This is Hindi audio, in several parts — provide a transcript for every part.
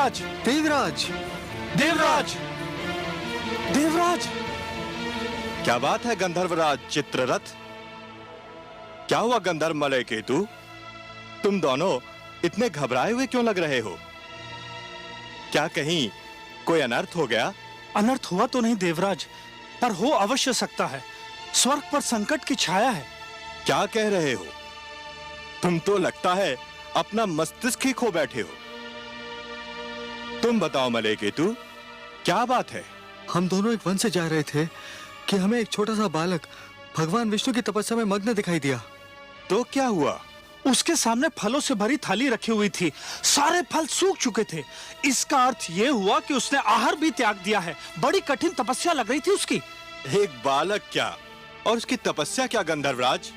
देवराज, देवराज, देवराज, देवराज। क्या बात है गंधर्वराज चित्ररथ? क्या हुआ गंधर्व मलय केतु? तुम दोनों इतने घबराए हुए क्यों लग रहे हो? क्या कहीं कोई अनर्थ हो गया? अनर्थ हुआ तो नहीं देवराज, पर हो अवश्य सकता है। स्वर्ग पर संकट की छाया है। क्या कह रहे हो? तुम तो लगता है अपना मस्तिष्क ही खो बैठे हो। तुम बताओ मलय केतु, क्या बात है? हम दोनों एक वन से जा रहे थे कि हमें एक छोटा सा बालक भगवान विष्णु की तपस्या में मग्न दिखाई दिया। तो क्या हुआ? उसके सामने फलों से भरी थाली रखी हुई थी। सारे फल सूख चुके थे। इसका अर्थ यह हुआ कि उसने आहार भी त्याग दिया है। बड़ी कठिन तपस्या लग रही थी उसकी। एक बालक क्या और उसकी तपस्या क्या गंधर्वराज?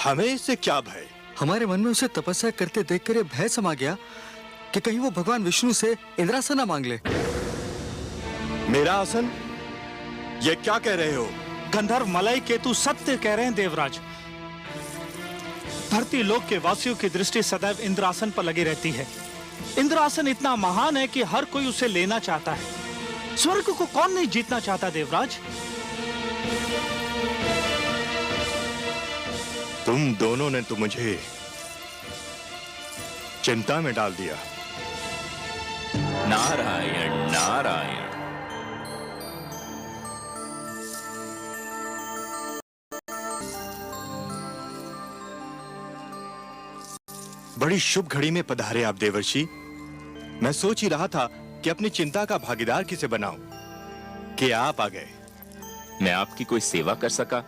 हमें इससे क्या भय? हमारे मन में उसे तपस्या करते देखकर यह भय समा गया कि कहीं वो भगवान विष्णु से इंद्रासन ना मांग ले। मेरा आसन? ये क्या कह रहे हो? गंधर्व मलय केतु सत्य कह रहे हैं देवराज। धरती लोक के वासियों की दृष्टि सदैव इंद्रासन पर लगी रहती है। इंद्रासन इतना महान है कि हर कोई उसे लेना चाहता है। स्वर्ग को कौन नहीं जीतना चाहता देवराज? तुम दोनों ने तो मुझे चिंता में डाल दिया। नारायण नारायण। बड़ी शुभ घड़ी में पधारे आप देवर्षि। मैं सोच ही रहा था कि अपनी चिंता का भागीदार किसे बनाऊं कि आप आ गए। मैं आपकी कोई सेवा कर सका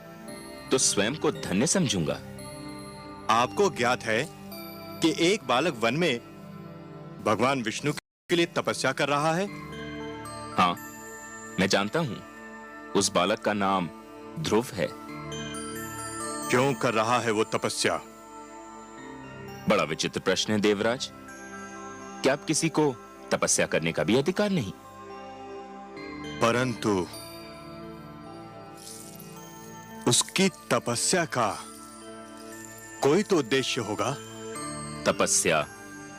तो स्वयं को धन्य समझूंगा। आपको ज्ञात है कि एक बालक वन में भगवान विष्णु के लिए तपस्या कर रहा है? हाँ, मैं जानता हूं। उस बालक का नाम ध्रुव है। क्यों कर रहा है वो तपस्या? बड़ा विचित्र प्रश्न है देवराज। क्या आप किसी को तपस्या करने का भी अधिकार नहीं? परंतु उसकी तपस्या का कोई तो उद्देश्य होगा। तपस्या,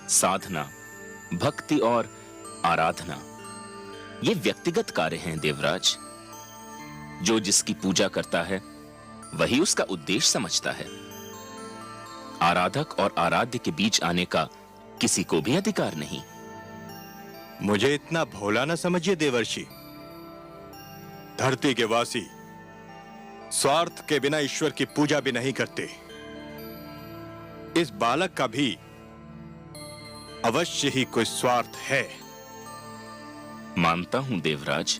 साधना, भक्ति और आराधना ये व्यक्तिगत कार्य हैं देवराज। जो जिसकी पूजा करता है वही उसका उद्देश्य समझता है। आराधक और आराध्य के बीच आने का किसी को भी अधिकार नहीं। मुझे इतना भोला न समझिए देवर्षि। धरती के वासी स्वार्थ के बिना ईश्वर की पूजा भी नहीं करते। इस बालक का भी अवश्य ही कोई स्वार्थ है। मानता हूं देवराज,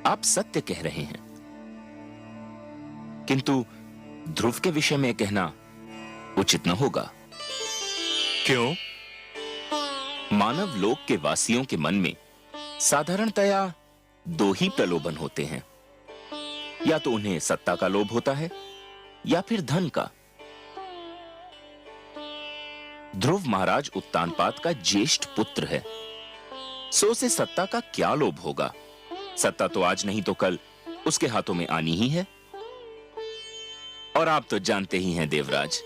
आप सत्य कह रहे हैं, किंतु ध्रुव के विषय में कहना उचित न होगा। क्यों? मानव लोक के वासियों के मन में साधारणतया दो ही प्रलोभन होते हैं। या तो उन्हें सत्ता का लोभ होता है या फिर धन का। ध्रुव महाराज उत्तानपाद का ज्येष्ठ पुत्र है, सो से सत्ता का क्या लोभ होगा? सत्ता तो आज नहीं तो कल उसके हाथों में आनी ही है। और आप तो जानते ही हैं देवराज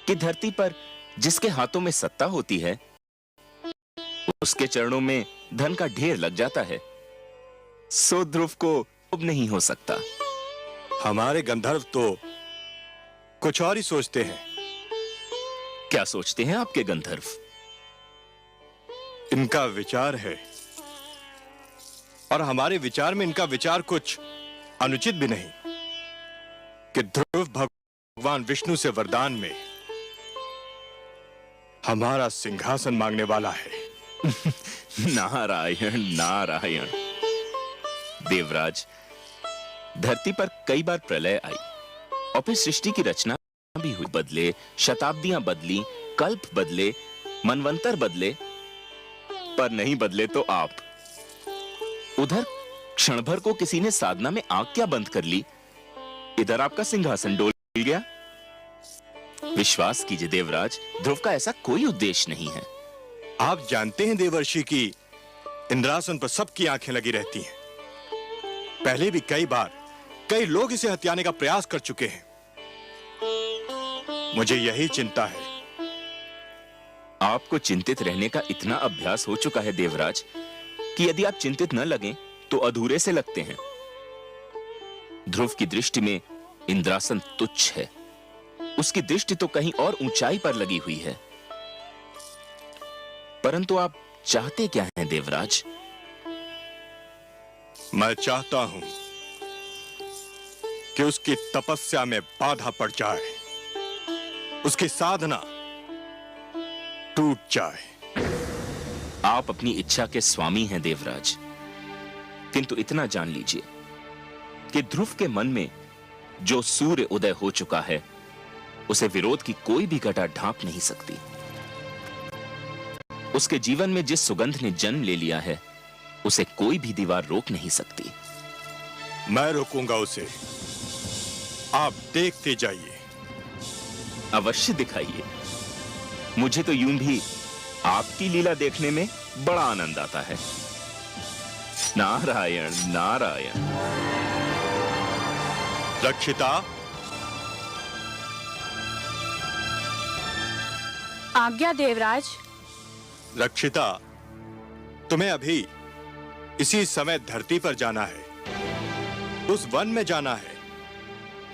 कि धरती पर जिसके हाथों में सत्ता होती है उसके चरणों में धन का ढेर लग जाता है। सो ध्रुव को अब नहीं हो सकता। हमारे गंधर्व तो कुछ और ही सोचते हैं। क्या सोचते हैं आपके गंधर्व? इनका विचार है और हमारे विचार में इनका विचार कुछ अनुचित भी नहीं कि ध्रुव भगवान विष्णु से वरदान में हमारा सिंहासन मांगने वाला है। नारायण नारायण। देवराज, धरती पर कई बार प्रलय आई और फिर सृष्टि की रचना भी हुई। बदले, शताब्दियां बदली, कल्प बदले, मनवंतर बदले, पर नहीं बदले तो आप। उधर क्षण भर को किसी ने साधना में आंख क्या बंद कर ली, इधर आपका सिंहासन डोल गया। विश्वास कीजिए देवराज, ध्रुव का ऐसा कोई उद्देश्य नहीं है। आप जानते हैं देवर्षि की इंद्रासन पर सबकी आंखें लगी रहती हैं। पहले भी कई बार कई लोग इसे हथियाने का प्रयास कर चुके हैं। मुझे यही चिंता है। आपको चिंतित रहने का इतना अभ्यास हो चुका है देवराज कि यदि आप चिंतित न लगें तो अधूरे से लगते हैं। ध्रुव की दृष्टि में इंद्रासन तुच्छ है। उसकी दृष्टि तो कहीं और ऊंचाई पर लगी हुई है। परंतु आप चाहते क्या हैं देवराज? मैं चाहता हूं कि उसकी तपस्या में बाधा पड़ जाए, उसकी साधना टूट जाए। आप अपनी इच्छा के स्वामी हैं देवराज, किंतु इतना जान लीजिए कि ध्रुव के मन में जो सूर्य उदय हो चुका है उसे विरोध की कोई भी घटा ढांप नहीं सकती। उसके जीवन में जिस सुगंध ने जन्म ले लिया है उसे कोई भी दीवार रोक नहीं सकती। मैं रोकूंगा उसे, आप देखते जाइए। अवश्य दिखाइए। मुझे तो यूं भी आपकी लीला देखने में बड़ा आनंद आता है। नारायण नारायण। रक्षिता, आज्ञा देवराज। रक्षिता, तुम्हें अभी इसी समय धरती पर जाना है, उस वन में जाना है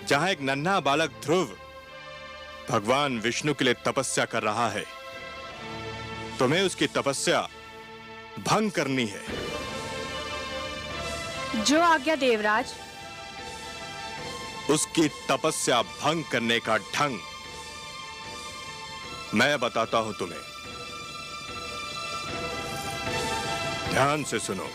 जहां एक नन्हा बालक ध्रुव भगवान विष्णु के लिए तपस्या कर रहा है। तुम्हें उसकी तपस्या भंग करनी है। जो आज्ञा देवराज। उसकी तपस्या भंग करने का ढंग मैं बताता हूं तुम्हें, ध्यान से सुनो।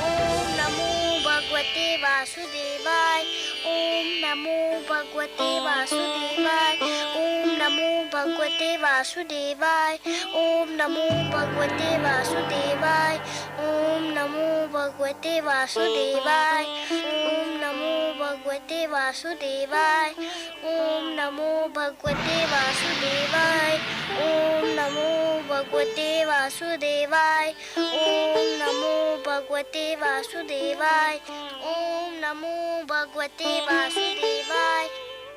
ओम नमो भगवते वासुदेवाय। ओम नमो भगवते वासुदेवाय। ओम नमो भगवते वासुदेवाय। ओम नमो भगवते वासुदेवाय। ओम नमो भगवते वासुदेवाय। ओम नमो भगवते वासुदेवाय। ओम नमो भगवते वासुदेवाय। ओम नमो भगवते वासुदेवाय। ओम नमो भगवते वासुदेवाय। ओम नमो भगवते वासुदेवाय।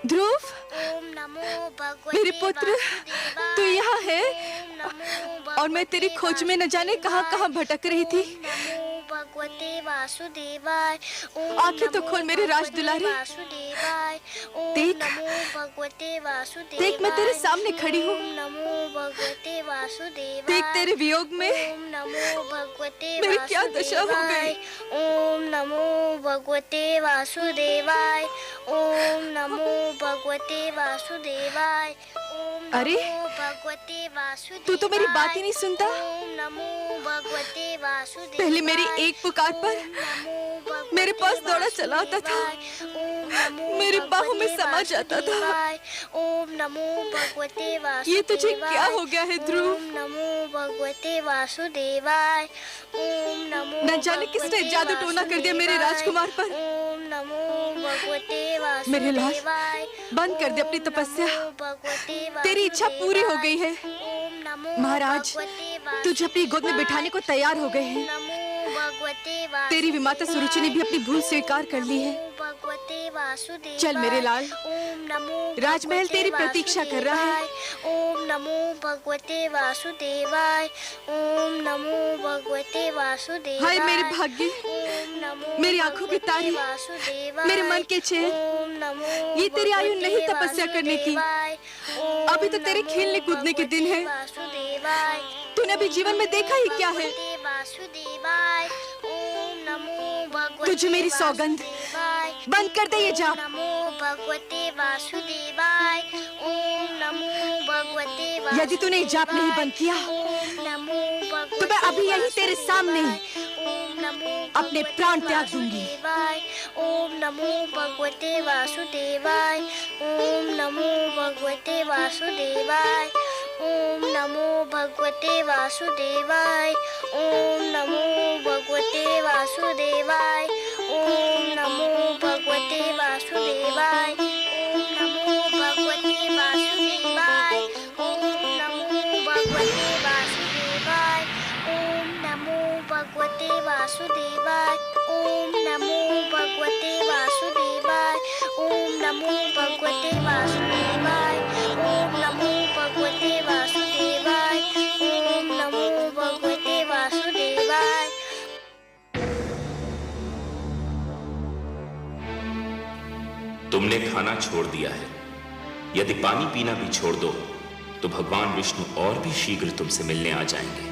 ध्रुव, ओम नमो भगवते मेरे पुत्र, वासुदेवाय। तू यहाँ है ओम नमो और मैं तेरी खोज में न जाने कहां कहां भटक रही थी। ओम नमो भगवते वासुदेवाय। ओम आंखें तो नमो खोल मेरे राज भगवते दुलारे। वासुदेवाय। ओम देख, नमो भगवते वासुदेवाय। देख मैं तेरे सामने खड़ी हूँ। ओम नमो भगवते वासुदेवाय। देख तेरे वियोग में ओम नमो भगवते मेरी क्या दशा हो वासुदेवाय। ओम नमो भगवते वासुदेवाय। ओम नमो भगवते वासुदेवाय। ओम अरे, नमो भगवते वासुदेवाय। तू तो मेरी बात ही नहीं सुनता। ओम नमो भगवते वासुदेवाय। पहले मेरी एक पुकार पर ओम नमो भगवते मेरे पास दौड़ा चला आता था, वासुदेवाय। ओम नमो मेरी बाहों में भगवते समा जाता था। वासुदेवाय। ओम नमो भगवते वासुदेवाय। ये तुझे क्या हो गया है ध्रुव? ओम नमो भगवते वासुदेवाय। ओम नमो न जाने किसने भगवते जादू टोना कर दिया मेरे राजकुमार पर। ओम नमो भगवते वासुदेवाय। मेरे लाल, बंद कर दे अपनी तपस्या। ओम नमो भगवते तेरी इच्छा पूरी हो गई है। ओम नमो महाराज, भगवते तुझे अपनी गोद में बिठाने को तैयार हो गए हैं। नमो भगवते तेरी विमाता सुरुचि ने भी अपनी भूल स्वीकार कर ली है। भगवते वासुदेवाय। चल मेरे लाल, ओम नमो राजमहल भगवते तेरी प्रतीक्षा कर रहा है। वासुदेवाय। ओम नमो भगवते वासुदेवाय। ओम नमो भगवते वासुदेवाय। हाय मेरे भाग्य, ओम नमो मेरी आंखों की तारी, वासुदेवाय। मेरे मन के चैन। ओम नमो ये तेरी आयु भगवते नहीं तपस्या करने की। वासुदेवाय। ओम अभी तो तेरे नमो खेलने कूदने के दिन हैं। वासुदेवाय। तूने अभी जीवन में देखा ही क्या है? भगवते वासुदेवाय। ओम नमो भगवते तुझे मेरी सौगंध, वासुदेवाय। बंद कर दे ये जाप। ओम नमो भगवते वासुदेवाय। ओम नमो भगवते वासुदेवाय। यदि तूने ये जाप नहीं बंद किया ओम नमो भगवते तो मैं अभी यहीं तेरे सामने ओम नमो अपने भगवते प्राण त्याग दूंगी। वासुदेवाय। ओम नमो भगवते वासुदेवाय। ओम नमो भगवते वासुदेवाय। ओम नमो भगवते वासुदेवाय। ओम नमो भगवते वासुदेवाय। ओम नमो भगवते वासुदेवाय। ओम नमो भगवते वासुदेवाय। ओम नमो भगवते वासुदेवाय। ओम नमो भगवते वासुदेवाय। ओम नमो भगवते वासुदेवाय। ओम नमो भगवते वासुदेवाय। ओम नमो तुमने खाना छोड़ दिया है। यदि पानी पीना भी छोड़ दो तो भगवान विष्णु और भी शीघ्र तुमसे मिलने आ जाएंगे।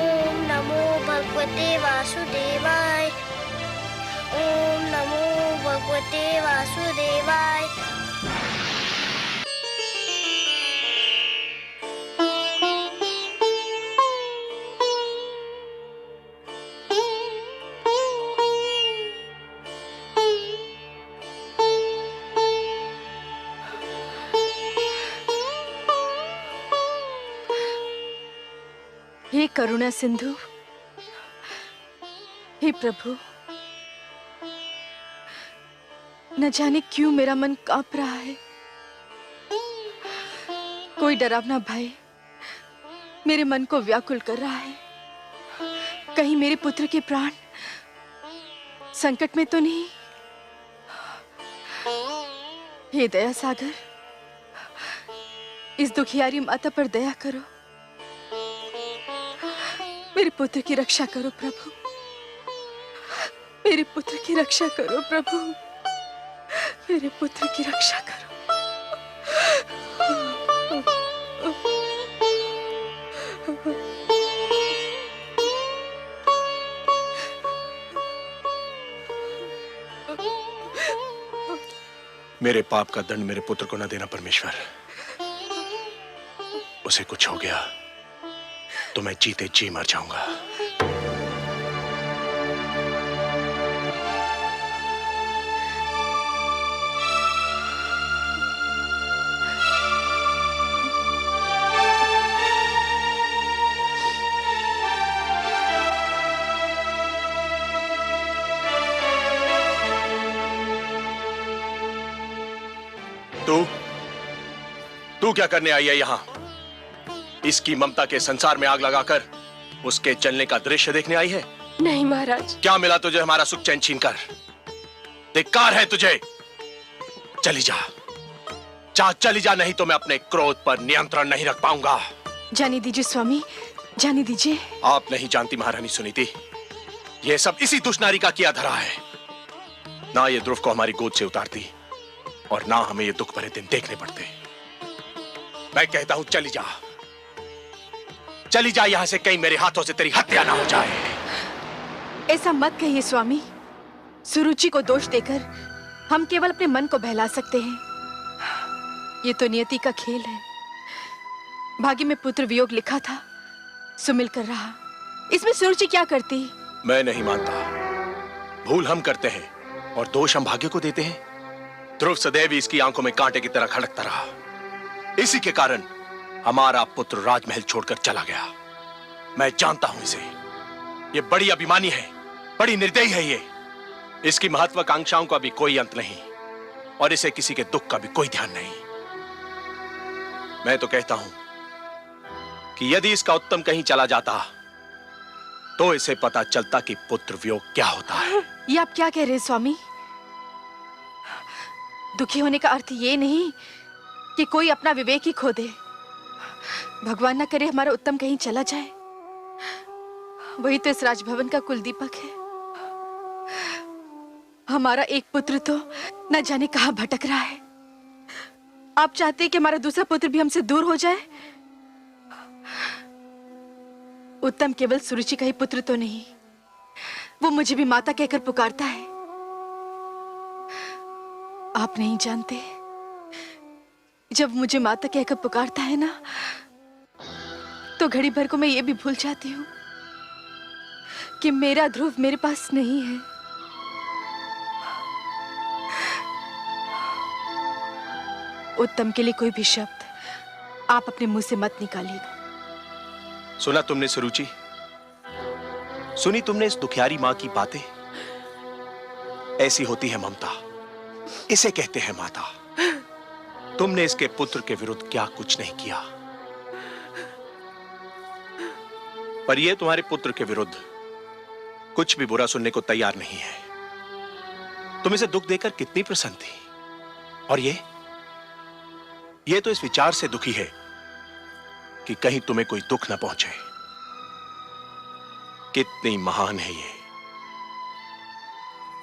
ओम नमो भगवते वासुदेवाय। ओम नमो भगवते वासुदेवाय। हे करुणा सिंधु, हे प्रभु, न जाने क्यों मेरा मन कांप रहा है। कोई डरावना भय मेरे मन को व्याकुल कर रहा है। कहीं मेरे पुत्र के प्राण संकट में तो नहीं। हे दया सागर, इस दुखियारी माता पर दया करो। मेरे पुत्र की रक्षा करो प्रभु। मेरे पुत्र की रक्षा करो प्रभु। मेरे पुत्र की रक्षा करो। मेरे पाप का दंड मेरे पुत्र को न देना परमेश्वर। उसे कुछ हो गया तो मैं जीते जी मर जाऊंगा। तू क्या करने आई है यहां? इसकी ममता के संसार में आग लगाकर उसके जलने का दृश्य देखने आई है? नहीं महाराज। क्या मिला तुझे हमारा सुख चैन छीनकर? धिक्कार है तुझे। चली जा, चली जा, नहीं तो मैं अपने क्रोध पर नियंत्रण नहीं रख पाऊंगा। जाने दीजिए स्वामी, जाने दीजिए। आप नहीं जानती महारानी सुनीति, यह सब इसी दुष्नारी का किया धरा है। ना ये ध्रुव को हमारी गोद से उतारती और ना हमें ये दुख भरे दिन देखने पड़ते। मैं कहता हूं चली जा, चली जा यहां से, कहीं मेरे हाथों से तेरी हत्या ना हो जाए। ऐसा मत कहिए स्वामी। सुरुचि को दोष देकर हम केवल अपने मन को बहला सकते हैं। ये तो नियति का खेल है। भाग्य में पुत्र वियोग लिखा था, सो मिलकर रहा। इसमें सुरुचि क्या करती? मैं नहीं मानता। भूल हम करते हैं और दोष हम भाग्य को देते हैं। ध्रुव सदैव इसकी आंखों में कांटे की तरह खड़कता रहा। इसी के कारण हमारा पुत्र राजमहल छोड़कर चला गया। मैं जानता हूं इसे। ये बड़ी अभिमानी है, बड़ी निर्दयी है ये। इसकी महत्वाकांक्षाओं का भी कोई अंत नहीं और इसे किसी के दुख का भी कोई ध्यान नहीं। मैं तो कहता हूं कि यदि इसका उत्तम कहीं चला जाता तो इसे पता चलता कि पुत्र वियोग क्या होता है। ये आप क्या कह रहे हैं स्वामी? दुखी होने का अर्थ ये नहीं कि कोई अपना विवेक ही खो दे। भगवान ना करे हमारा उत्तम कहीं चला जाए। वही तो इस राजभवन का कुलदीपक है। हमारा एक पुत्र तो न जाने कहां भटक रहा है। आप चाहते हैं कि हमारा दूसरा पुत्र भी हमसे दूर हो जाए? उत्तम केवल सुरुचि का ही पुत्र तो नहीं, वो मुझे भी माता कहकर पुकारता है। आप नहीं जानते, जब मुझे माता कहकर पुकारता है ना, तो घड़ी भर को मैं ये भी भूल जाती हूँ कि मेरा ध्रुव मेरे पास नहीं है। उत्तम के लिए कोई भी शब्द आप अपने मुंह से मत निकालिएगा। सुना तुमने सुरुचि? सुनी तुमने इस दुखियारी मां की बातें? ऐसी होती है ममता, इसे कहते हैं माता। तुमने इसके पुत्र के विरुद्ध क्या कुछ नहीं किया, पर यह तुम्हारे पुत्र के विरुद्ध कुछ भी बुरा सुनने को तैयार नहीं है। तुम इसे दुख देकर कितनी प्रसन्न थी, और ये तो इस विचार से दुखी है कि कहीं तुम्हें कोई दुख न पहुंचे। कितनी महान है ये।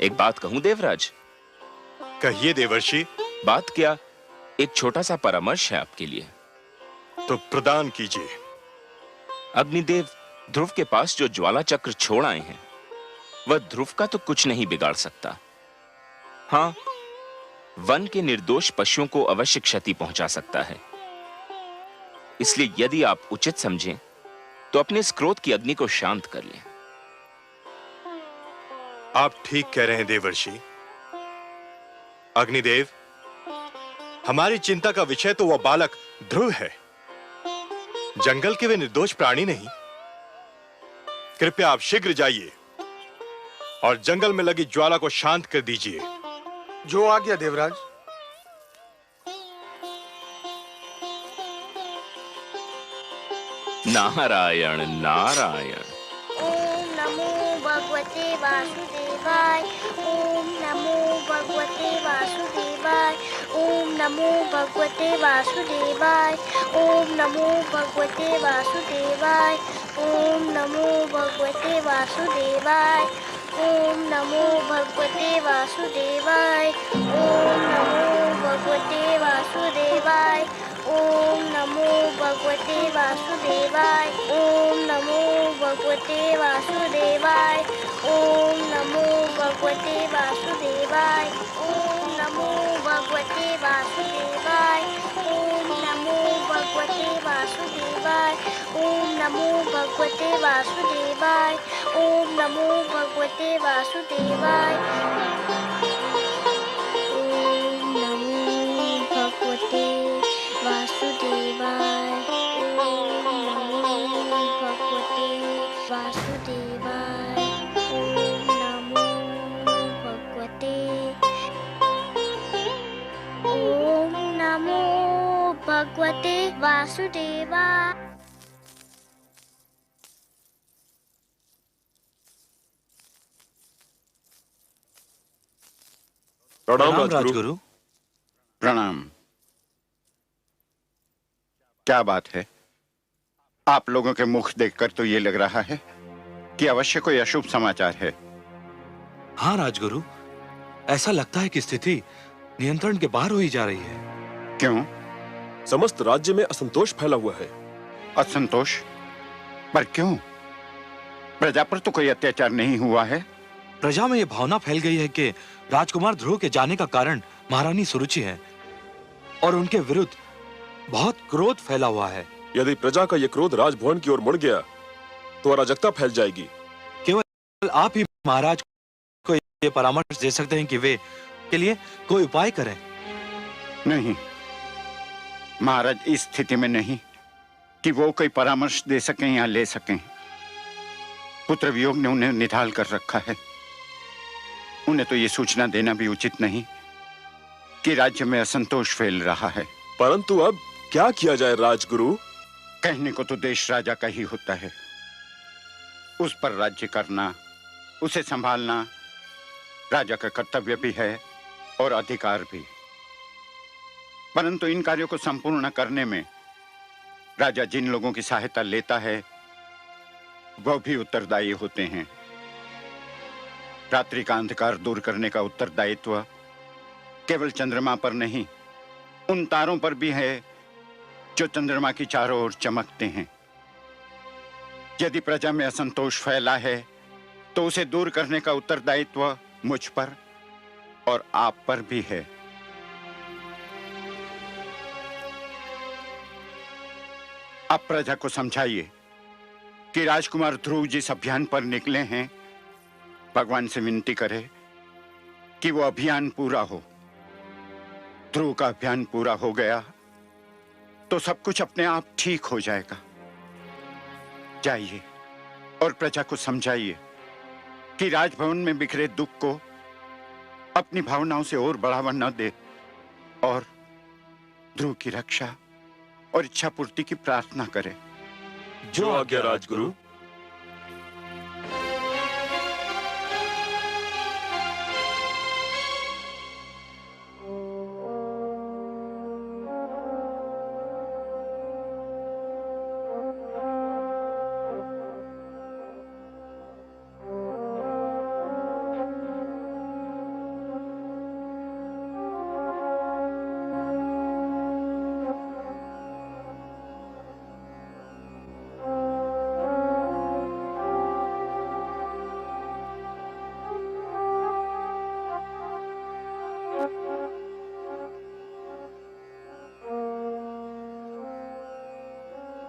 एक बात कहूं देवराज? कहिए देवर्षि। बात क्या, एक छोटा सा परामर्श है आपके लिए। तो प्रदान कीजिए। अग्निदेव ध्रुव के पास जो ज्वाला चक्र छोड़ आए हैं, वह ध्रुव का तो कुछ नहीं बिगाड़ सकता। हां, वन के निर्दोष पशुओं को अवश्य क्षति पहुंचा सकता है। इसलिए यदि आप उचित समझें तो अपने इस क्रोध की अग्नि को शांत कर लें। आप ठीक कह रहे हैं देवर्षि। अग्निदेव, हमारी चिंता का विषय तो वह बालक ध्रुव है, जंगल के वे निर्दोष प्राणी नहीं। कृपया आप शीघ्र जाइए और जंगल में लगी ज्वाला को शांत कर दीजिए। जो आज्ञा देवराज। नारायण नारायण। ओम नमो भगवते वासुदेवाय। ओम नमो भगवते वासुदेवाय। ओम नमो भगवते वासुदेवाय। ओम नमो भगवते वासुदेवाय। ओम नमो भगवते वासुदेवाय। ओम नमो भगवते वासुदेवाय। ओम नमो भगवते वासुदेवाय। ओम नमो भगवते वासुदेवाय। ओम नमो भगवते वासुदेवाय। ओम नमो भगवते वासुदेवाय। ओम नमो भगवते वासुदेवाय। ओम नमो भगवते वासुदेवाय। ओम नमो भगवते वासुदेवाय। ओम नमो भगवते वासुदेवाय। ओम नमो भगवते वासुदेवाय। ओम नमो भगवते वासुदेवाय। ओम नमो भगवते। ओम नमो भगवते वासुदेवाय। प्रणाम प्रणाम राजगुरु। राजगुरु। प्रणाम। क्या बात है? आप लोगों के मुख देखकर तो ये लग रहा है कि अवश्य कोई अशुभ समाचार है। हाँ राजगुरु, ऐसा लगता है कि स्थिति नियंत्रण के बाहर हुई जा रही है। क्यों? समस्त राज्य में असंतोष फैला हुआ है। असंतोष? पर क्यों? प्रजा पर तो कोई अत्याचार नहीं हुआ है। प्रजा में यह भावना फैल गई है कि राजकुमार ध्रुव के जाने का कारण महारानी सुरुचि है और उनके विरुद्ध बहुत क्रोध फैला हुआ है। यदि प्रजा का यह क्रोध राजभवन की ओर मुड़ गया तो अराजकता फैल जाएगी। केवल आप ही महाराज को यह परामर्श दे सकते हैं कि वे के लिए कोई उपाय करें। नहीं, महाराज इस स्थिति में नहीं कि वो कोई परामर्श दे सकें या ले सकें। पुत्र वियोग ने उन्हें निढाल कर रखा है। उन्हें तो ये सूचना देना भी उचित नहीं कि राज्य में असंतोष फैल रहा है। परंतु अब क्या किया जाए राजगुरु? कहने को तो देश राजा का ही होता है। उस पर राज्य करना, उसे संभालना राजा का कर्तव्य भी है और अधिकार भी। परंतु इन कार्यों को संपूर्ण करने में राजा जिन लोगों की सहायता लेता है वह भी उत्तरदायी होते हैं। रात्रि का अंधकार दूर करने का उत्तरदायित्व केवल चंद्रमा पर नहीं, उन तारों पर भी है जो चंद्रमा की चारों ओर चमकते हैं। यदि प्रजा में असंतोष फैला है तो उसे दूर करने का उत्तरदायित्व मुझ पर और आप पर भी है। आप प्रजा को समझाइए कि राजकुमार ध्रुव जिस अभियान पर निकले हैं, भगवान से विनती करे कि वो अभियान पूरा हो। ध्रुव का अभियान पूरा हो गया तो सब कुछ अपने आप ठीक हो जाएगा। जाइए और प्रजा को समझाइए कि राजभवन में बिखरे दुख को अपनी भावनाओं से और बढ़ावा न दे और ध्रुव की रक्षा और इच्छा पूर्ति की प्रार्थना करे। जो आज्ञा राजगुरु।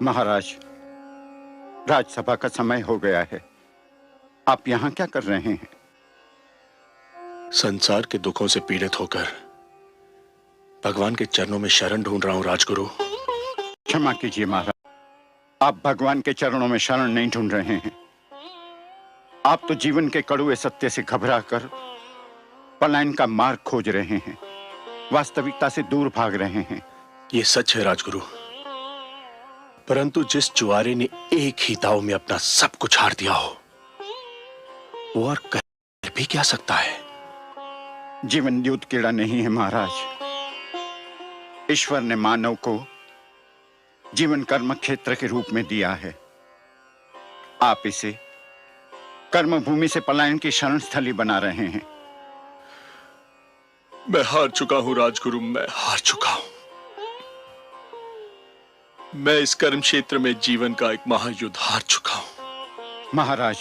महाराज, राजसभा का समय हो गया है। आप यहाँ क्या कर रहे हैं? संसार के दुखों से पीड़ित होकर भगवान के चरणों में शरण ढूंढ रहा हूं राजगुरु। क्षमा कीजिए महाराज, आप भगवान के चरणों में शरण नहीं ढूंढ रहे हैं। आप तो जीवन के कड़वे सत्य से घबराकर पलायन का मार्ग खोज रहे हैं, वास्तविकता से दूर भाग रहे हैं। ये सच है राजगुरु, परंतु जिस जुआरे ने एक ही दांव में अपना सब कुछ हार दिया हो, वो और कर भी क्या सकता है? जीवन युद्ध कीड़ा नहीं है महाराज। ईश्वर ने मानव को जीवन कर्म क्षेत्र के रूप में दिया है। आप इसे कर्म भूमि से पलायन की शरण स्थली बना रहे हैं। मैं हार चुका हूं राजगुरु, मैं हार चुका हूं। मैं इस कर्म क्षेत्र में जीवन का एक महायुद्ध हार चुका हूं। महाराज,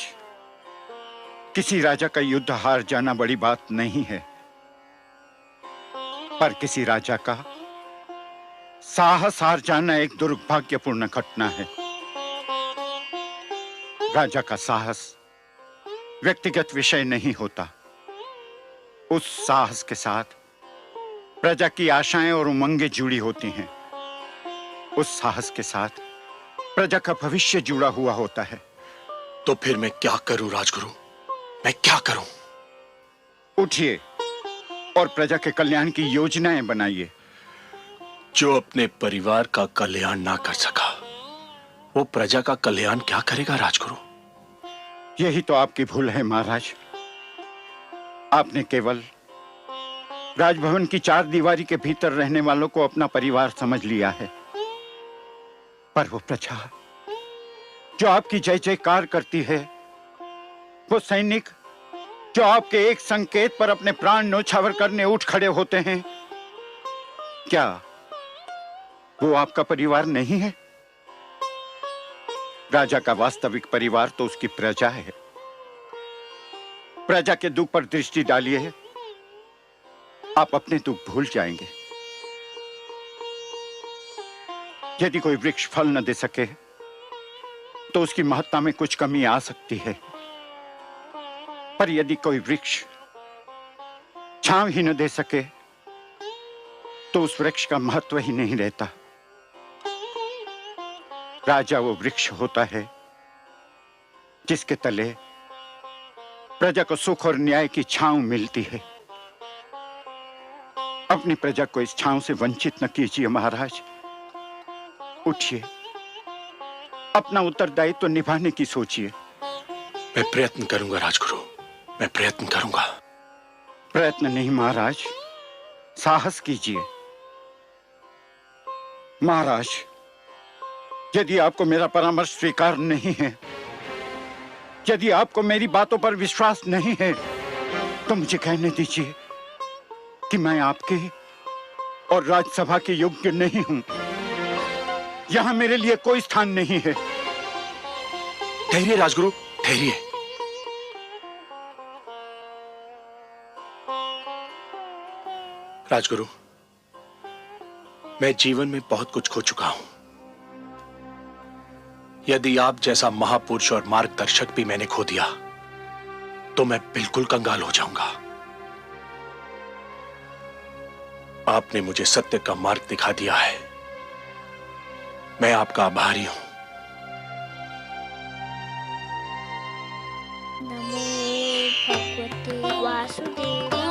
किसी राजा का युद्ध हार जाना बड़ी बात नहीं है, पर किसी राजा का साहस हार जाना एक दुर्भाग्यपूर्ण घटना है। राजा का साहस व्यक्तिगत विषय नहीं होता। उस साहस के साथ प्रजा की आशाएं और उमंगें जुड़ी होती हैं। उस साहस के साथ प्रजा का भविष्य जुड़ा हुआ होता है। तो फिर मैं क्या करूं राजगुरु, मैं क्या करूं? उठिए और प्रजा के कल्याण की योजनाएं बनाइए। जो अपने परिवार का कल्याण ना कर सका, वो प्रजा का कल्याण क्या करेगा राजगुरु? यही तो आपकी भूल है महाराज। आपने केवल राजभवन की चार दीवारी के भीतर रहने वालों को अपना परिवार समझ लिया है, पर वो प्रजा जो आपकी जय जयकार करती है, वो सैनिक जो आपके एक संकेत पर अपने प्राण न्योछावर करने उठ खड़े होते हैं, क्या वो आपका परिवार नहीं है? राजा का वास्तविक परिवार तो उसकी प्रजा है। प्रजा के दुख पर दृष्टि डालिए, आप अपने दुख भूल जाएंगे। यदि कोई वृक्ष फल न दे सके तो उसकी महत्ता में कुछ कमी आ सकती है, पर यदि कोई वृक्ष छांव ही न दे सके तो उस वृक्ष का महत्व ही नहीं रहता। राजा वो वृक्ष होता है जिसके तले प्रजा को सुख और न्याय की छांव मिलती है। अपनी प्रजा को इस छांव से वंचित न कीजिए महाराज। उठिए, अपना उत्तरदायित्व तो निभाने की सोचिए। मैं प्रयत्न करूंगा राजगुरु, मैं प्रयत्न करूंगा। प्रयत्न नहीं महाराज, साहस कीजिए। महाराज, यदि आपको मेरा परामर्श स्वीकार नहीं है, यदि आपको मेरी बातों पर विश्वास नहीं है, तो मुझे कहने दीजिए कि मैं आपके और राजसभा के योग्य नहीं हूं। यहां मेरे लिए कोई स्थान नहीं है। ठहरिए राजगुरु, ठहरिए। राजगुरु, मैं जीवन में बहुत कुछ खो चुका हूं। यदि आप जैसा महापुरुष और मार्गदर्शक भी मैंने खो दिया तो मैं बिल्कुल कंगाल हो जाऊंगा। आपने मुझे सत्य का मार्ग दिखा दिया है, मैं आपका आभारी हूं। नमो भगवते वासुदेवाय।